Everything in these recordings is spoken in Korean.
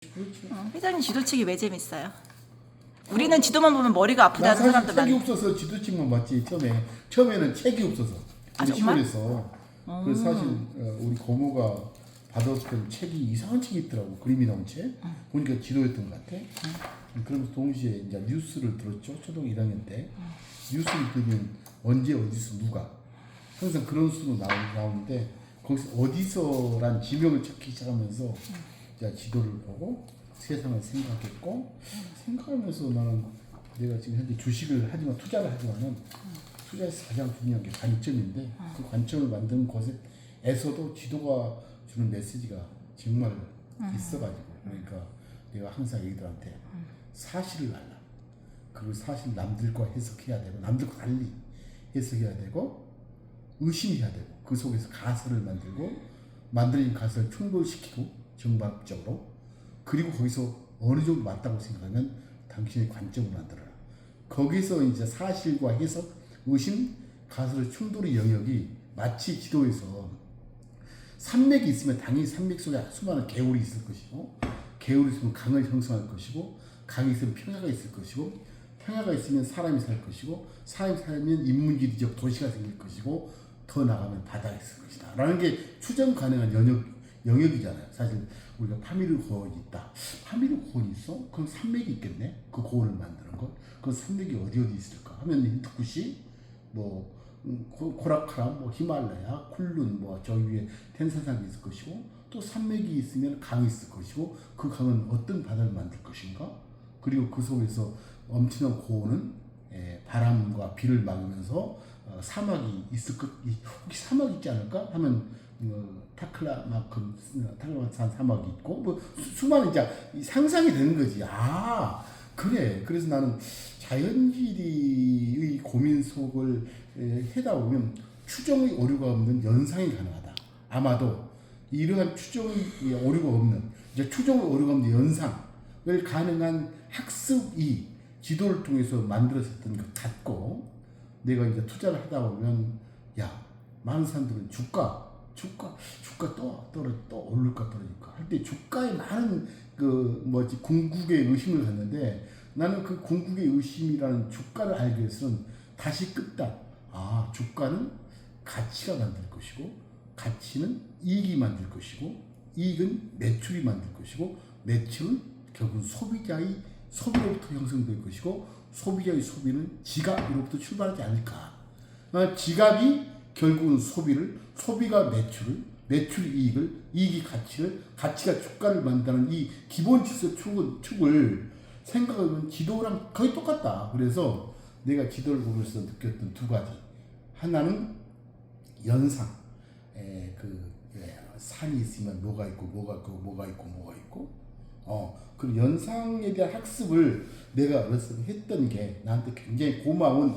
그렇지. 회장님 지도책이 왜 재밌어요? 우리는 지도만 보면 머리가 나 아프다는 사실 사람들 책이 많아. 없어서 지도책만 봤지. 처음에는 책이 없어서 아, 우리 정말? 시골에서. 그래서 사실 우리 고모가 받았던 책이 이상한 책이 있더라고. 그림이 나온 책. 보니까 지도였던 것 같아. 그러면서 동시에 이제 뉴스를 들었죠. 초등 1학년 때. 뉴스를 들으면 언제 어디서 누가 항상 그런 수로 나오는데 거기서 어디서란 지명을 찾기 시작하면서 이제 지도를 보고 세상을 생각했고 생각하면서 나는 내가 지금 현재 주식을 하지만 투자를 하지만은 투자에서 가장 중요한 게 관점인데 그 관점을 만든 곳에서도 지도가 주는 메시지가 정말 있어가지고 그러니까 내가 항상 얘기들한테 사실을 알라. 그리고 사실 남들과 해석해야 되고 남들과 달리 해석해야 되고 의심해야 되고 그 속에서 가설을 만들고 만들어진 가설을 충돌시키고 정답적으로 그리고 거기서 어느 정도 맞다고 생각하면 당신의 관점을 만들어라. 거기서 이제 사실과 해석, 의심, 가설의 충돌의 영역이 마치 지도에서 산맥이 있으면 당연히 산맥 속에 수많은 개울이 있을 것이고 개울이 있으면 강을 형성할 것이고 강이 있으면 평야가 있을 것이고 평야가 있으면 사람이 살 것이고 사람이 살면 인문지리적 도시가 생길 것이고 더 나가면 바다가 있을 것이다 라는 게 추정 가능한 영역이잖아요. 사실 우리가 파미르 고원이 있다. 파미르 고원이 있어? 그럼 산맥이 있겠네? 그 고원을 만드는 것? 그 산맥이 어디 있을까? 하면 힌두쿠시, 뭐 코라카람, 뭐 히말라야, 쿨룬, 뭐 저 위에 텐산산이 있을 것이고 또 산맥이 있으면 강이 있을 것이고 그 강은 어떤 바다를 만들 것인가? 그리고 그 속에서 엄청난 고원은 바람과 비를 막으면서 사막이 있을 것, 혹시 사막이 있지 않을까? 하면 타클라마산 사막이 있고 뭐 수많은 이제 상상이 되는 거지. 아 그래. 그래서 나는 자연지리의 고민 속을 해다 보면 추정의 오류가 없는 연상이 가능하다. 아마도 이러한 추정의 오류가 없는 이제 추정의 오류가 없는 연상을 가능한 학습이 지도를 통해서 만들어졌던 것 같고 내가 이제 투자를 하다 보면 야 많은 사람들은 주가 또 오를까 떨어질까 할 때 주가에 많은 그 뭐지 궁극의 의심을 갖는데 나는 그 궁극의 의심이라는 주가를 알기 위해서는 다시 끝다. 아 주가는 가치가 만들 것이고 가치는 이익이 만들 것이고 이익은 매출이 만들 것이고 매출은 결국 소비자의 소비로부터 형성될 것이고 소비자의 소비는 지갑으로부터 출발하지 않을까. 지갑이 결국은 소비가 매출을, 매출이 이익을, 이익이 가치를, 가치가 주가를 만드는 이 기본 질서 축을 생각하면 지도랑 거의 똑같다. 그래서 내가 지도를 보면서 느꼈던 두 가지. 하나는 연상, 산이 있으면 뭐가 있고, 그 연상에 대한 학습을 내가 어렸을 때 했던 게 나한테 굉장히 고마운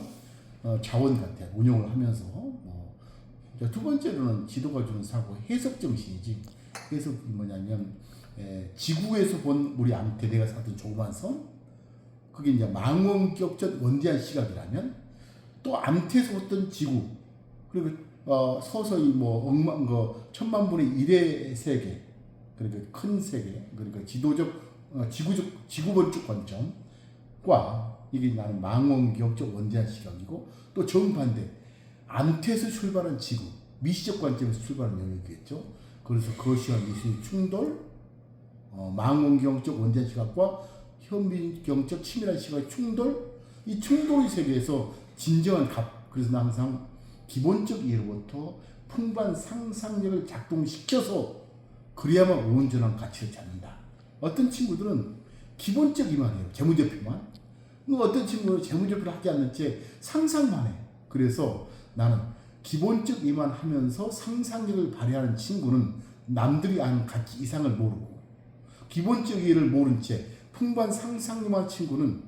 자원 같아요. 운영을 하면서. 두 번째로는 지도가 주는 사고 해석 정신이지. 해석이 뭐냐면 지구에서 본 우리 암태 내가 살던 조그만 섬 그게 이제 망원경적 원대한 시각이라면 또 암태에서 봤던 지구 그리고 서서히 뭐 억만 거 천만 분의 1의 세계 그러니까 큰 세계 그러니까 지구본적 관점과 이게 나는 망원경적 원대한 시각이고 또 정반대 암태에서 출발한 지구 미시적 관점에서 출발한 영역이겠죠. 그래서 거시와 미시의 충돌 망원경적 원대한 시각과 현미경적 치밀한 시각의 충돌 이 충돌의 세계에서 진정한 그래서 나 항상 기본적 이해로부터 풍부한 상상력을 작동시켜서 그래야만 온전한 가치를 찾는다. 어떤 친구들은 기본적이만 해요. 재무제표만. 어떤 친구는 재무제표를 하지 않는 채 상상만 해. 그래서 나는 기본적 이해만 하면서 상상력을 발휘하는 친구는 남들이 아는 가치 이상을 모르고 기본적 이해를 모른 채 풍부한 상상력만 친구는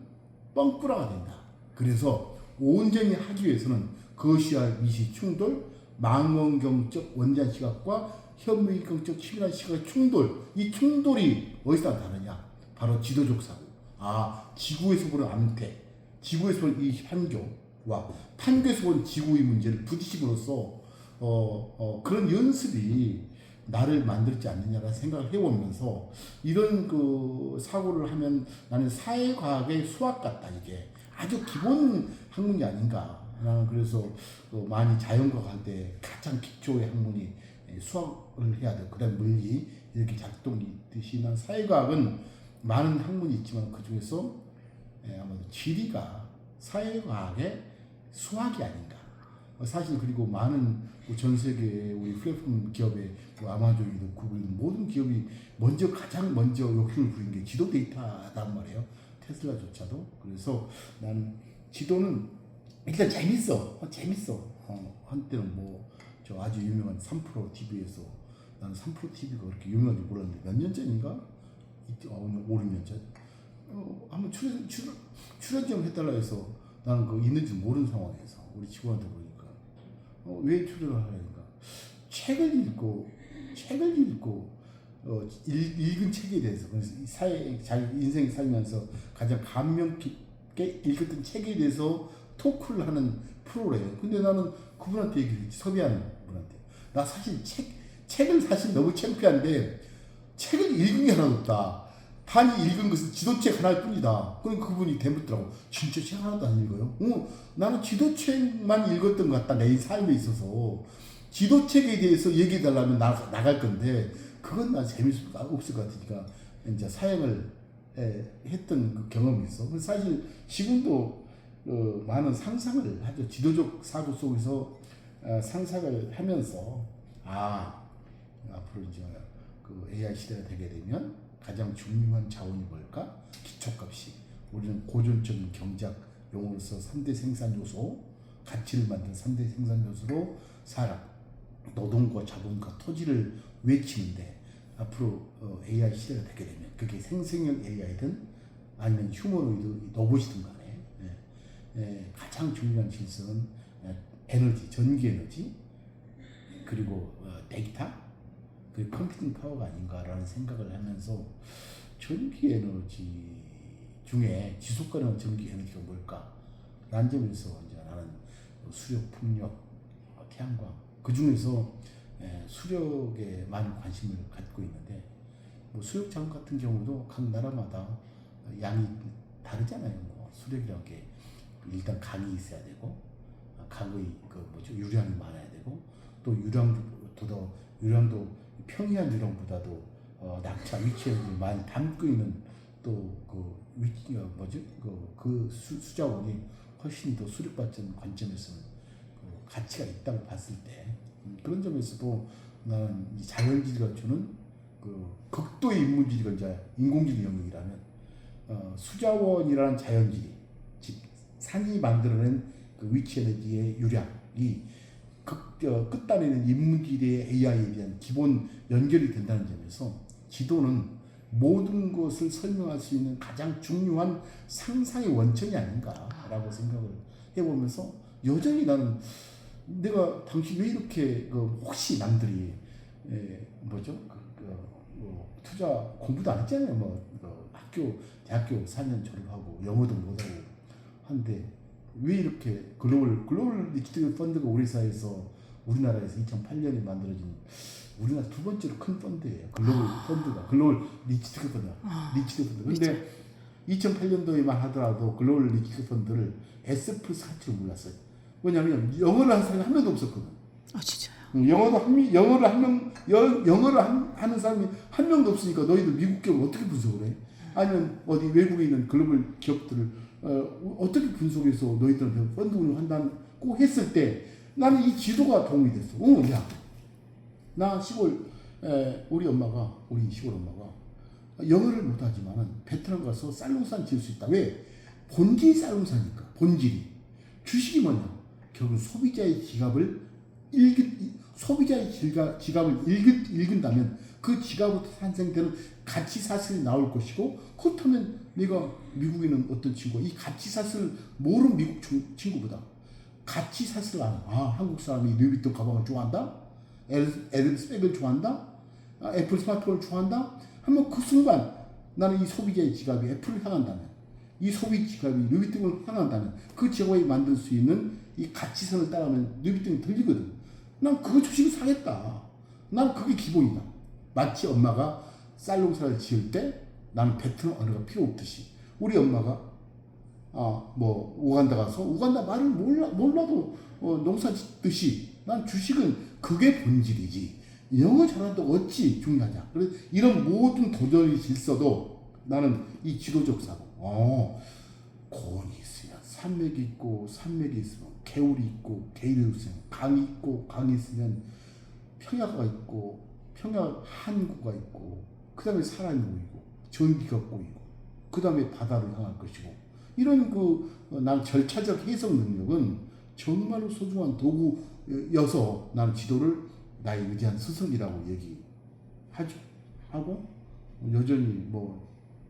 뻥꾸라가 된다. 그래서 온전히 하기 위해서는 거시와 미시 충돌, 망원경적 원대한 시각과 현미경적 치밀한 시각의 충돌 이 충돌이 어디서 나타나냐 바로 지도적 사고 지구에서 보는 암태 지구에서 보는 이 판교와 판교에서 보는 지구의 문제를 부딪힘으로써 그런 연습이 나를 만들지 않느냐라는 생각을 해보면서 이런 그 사고를 하면 나는 사회과학의 수학 같다 이게 아주 기본 학문이 아닌가. 나는 그래서 많이 자연과학 할 때 가장 기초의 학문이 수학을 해야 돼. 그다음 물리 이렇게 작동이 있듯이 난 사회과학은 많은 학문이 있지만 그 중에서 아마도 지리가 사회과학의 수학이 아닌가. 사실 그리고 많은 전 세계 우리 플랫폼 기업의 아마존이든 구글이든 모든 기업이 가장 먼저 욕심을 부린 게 지도 데이터단 말이에요. 테슬라조차도. 그래서 나는 지도는 일단 재밌어. 한때는 저 아주 유명한 3프로 TV에서 나는 3프로 TV가 그렇게 유명한지 몰랐는데 몇 년 전인가? 5, 6년 전. 한번 출연 좀 해달라 해서 나는 그거 있는지 모르는 상황에서 우리 직원한테 보니까 왜 출연을 하려니까 책을 읽고 읽은 책에 대해서 자기 인생 살면서 가장 감명 깊게 읽었던 책에 대해서 토크를 하는 프로래요. 근데 나는 그분한테 얘기했지. 섭외하는 분한테 나 사실 책을 사실 너무 창피한데 책을 읽은 게 하나도 없다. 단이 읽은 것은 지도책 하나일 뿐이다. 그럼 그분이 대묻더라고. 진짜 책 하나도 안 읽어요? 나는 지도책만 읽었던 것 같다. 내 삶에 있어서. 지도책에 대해서 얘기해달라면 나갈 건데 그건 난 없을 것 같으니까 이제 사행을 했던 그 경험이 있어. 사실 지금도 많은 상상을 하죠. 지도적 사고 속에서 상상을 하면서 앞으로 이제 그 AI 시대가 되게 되면 가장 중요한 자원이 뭘까? 기초값이. 우리는 고전적인 경제학 용어로서 3대 생산 요소, 가치를 만드는 3대 생산 요소로 노동과 자본과 토지를 외치는데 앞으로 AI 시대가 되게 되면 그게 생성형 AI든 아니면 휴머노이드 로봇이든 간에 가장 중요한 질서는 에너지, 전기 에너지 그리고 데이터 그리고 컴퓨팅 파워가 아닌가라는 생각을 하면서 전기 에너지 중에 지속 가능한 전기 에너지가 뭘까? 라는 점에서 이제 나는 수력, 풍력, 태양광 그 중에서 수력에 많은 관심을 갖고 있는데 수력장 같은 경우도 각 나라마다 양이 다르잖아요. 수력이라는 게 일단 강이 있어야 되고 강의 유량이 많아야 되고 또 유량도 평이한 유량보다도 낙차 위치에 많이 담고 있는 또 그 그 수자원이 훨씬 더 수력 발전 관점에서는 가치가 있다고 봤을 때 그런 점에서도 나는 이 자연지리가 주는 그 극도의 인문지리가 이제 인공지리 영역이라면 수자원이라는 자연지리 즉 산이 만들어낸 그 위치 에너지의 유량이 끝단에는 인문지리의 AI에 대한 기본 연결이 된다는 점에서 지도는 모든 것을 설명할 수 있는 가장 중요한 상상의 원천이 아닌가라고 생각을 해보면서 여전히 나는 내가 당시 왜 이렇게 혹시 남들이 투자 공부도 안 했잖아요. 대학교 4년 졸업하고 영어도 못하고 한데 왜 이렇게 글로벌 리치트 펀드가 우리 사회에서 우리나라에서 2008년에 만들어진 우리나라 두 번째로 큰 펀드예요. 글로벌 리치트 펀드. 근데 2008년도에만 하더라도 글로벌 리치트 펀드를 S 플러스 가치로 몰랐어요. 왜냐하면 영어를 하는 사람이 한 명도 없었거든. 진짜요? 영어를 하는 사람이 한 명도 없으니까 너희들 미국 기업을 어떻게 분석을 해? 아니면 어디 외국에 있는 글로벌 기업들을 어떻게 분석해서 너희들한테 펀드 운영한다고 했을 때 나는 이 지도가 도움이 됐어. 나 우리 시골 엄마가 영어를 못하지만은 베트남 가서 쌀농산 지을 수 있다. 왜? 본질이 쌀농사니까. 본질이. 주식이 뭐냐? 결국 소비자의 지갑을 읽은다면 그 지갑부터 산생되는 가치사슬이 나올 것이고 그렇다면 내가 미국에 있는 어떤 친구가 이 가치사슬을 모르는 미국 친구보다 가치사슬을 아는 한국 사람이 루이비통 가방을 좋아한다? 에르메스 백을 좋아한다? 애플 스마트폰을 좋아한다? 하면 그 순간 나는 이 소비자의 지갑이 애플을 향한다면 이 소비 지갑이 루이비통을 향한다면 그 지갑이 만들 수 있는 이 가치선을 따라가면 루이비통이 들리거든. 난 그 주식을 사겠다. 난 그게 기본이다. 마치 엄마가 쌀 농사를 지을 때 나는 뱉은 언어가 필요 없듯이 우리 엄마가 뭐 우간다 가서 우간다 말을 몰라도 농사 짓듯이 난 주식은 그게 본질이지. 영어 잘한다고 어찌 중요하냐. 그래서 이런 모든 도전의 질서도 나는 이 지도적 사고. 고원이 있으면 산맥이 있고 산맥이 있으면 개울이 있고 개울이 있으면 강이 있고 강이 있으면 평야가 있고 평야 항구가 있고 그 다음에 사람이 모이고 전기가 꼬이고 그 다음에 바다를 향할 것이고 이런 난 절차적 해석 능력은 정말로 소중한 도구여서 나는 지도를 나의 위대한 스승이라고 얘기하죠. 하고 여전히 뭐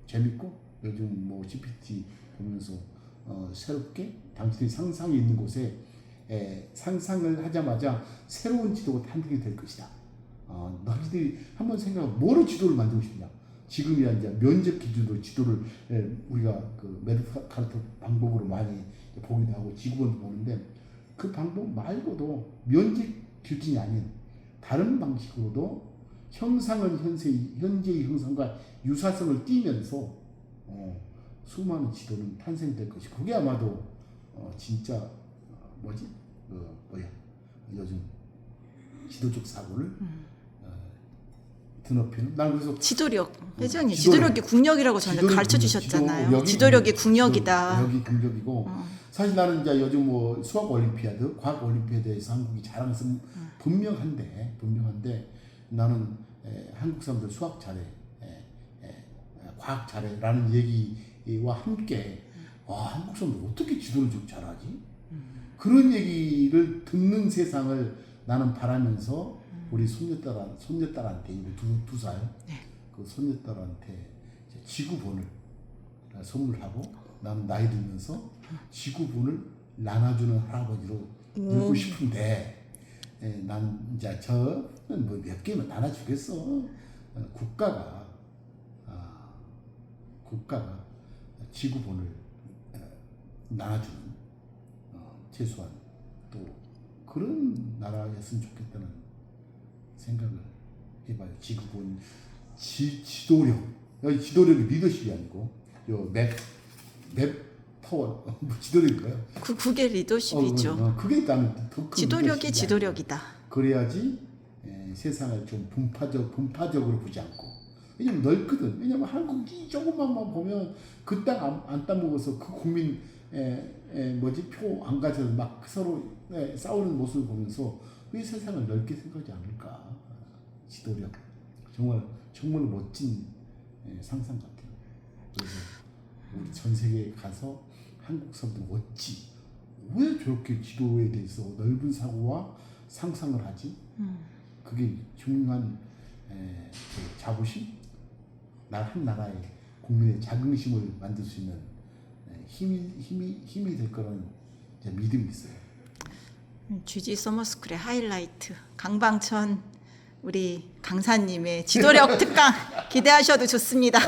재밌고 요즘 뭐 GPT 보면서 새롭게 당신의 상상이 있는 곳에 상상을 하자마자 새로운 지도가 탄생이 될 것이다. 너희들이 한번 생각해 뭐로 지도를 만들고 싶냐? 지금이야 이제 면접 기준으로 지도를 우리가 그 메르카르트 방법으로 많이 보기도 하고 지구본도 보는데 그 방법 말고도 면접 기준이 아닌 다른 방식으로도 형상은 현재의 형상과 유사성을 띠면서 수많은 지도는 탄생될 것이. 그게 아마도 진짜 요즘 지도적 사고를 드높이는. 난 그래서 지도력 회장님 지도력이 국력이라고 저는 가르쳐 주셨잖아요. 지도력이 국력이다. 여기 국력이고 사실 나는 이제 요즘 뭐 수학 올림피아드, 과학 올림피아드에서 한국이 자랑스러운 분명한데 나는 한국 사람들 수학 잘해, 과학 잘해라는 얘기와 함께 한국 사람들 어떻게 지도를 좀 잘하지? 그런 얘기를 듣는 세상을 나는 바라면서 우리 손녀딸한테 두 살, 그 손녀딸한테 지구본을 선물하고 나는 나이 들면서 지구본을 나눠주는 할아버지로 늙고 싶은데 난 이제 저는 뭐 몇 개만 나눠주겠어. 국가가 지구본을 나눠주는 최소한 또 그런 나라였으면 좋겠다는 생각을 해봐요. 지구본 지도력. 여기 지도력이 리더십이 아니고 맵 파워 지도력인가요? 그게 리더십이죠. 그게 나는 더 큰 지도력이 지도력이다. 그래야지 세상을 좀 분파적으로 보지 않고. 왜냐면 넓거든. 왜냐면 한국이 조금만 보면 그 땅 안 따먹어서 그 국민 표 안 가져서 막 서로 싸우는 모습을 보면서 왜 세상을 넓게 생각하지 않을까. 지도력. 정말 멋진 상상 같아요. 그래서 우리 전 세계에 가서 한국 사람들 어찌 왜 저렇게 지도에 대해서 넓은 사고와 상상을 하지? 그게 중요한 자부심, 한 나라의 국민의 자긍심을 만들 수 있는 힘이 될 거라는 믿음이 있어요. GG 서머스쿨의 하이라이트 강방천 우리 강사님의 지도력 특강 기대하셔도 좋습니다.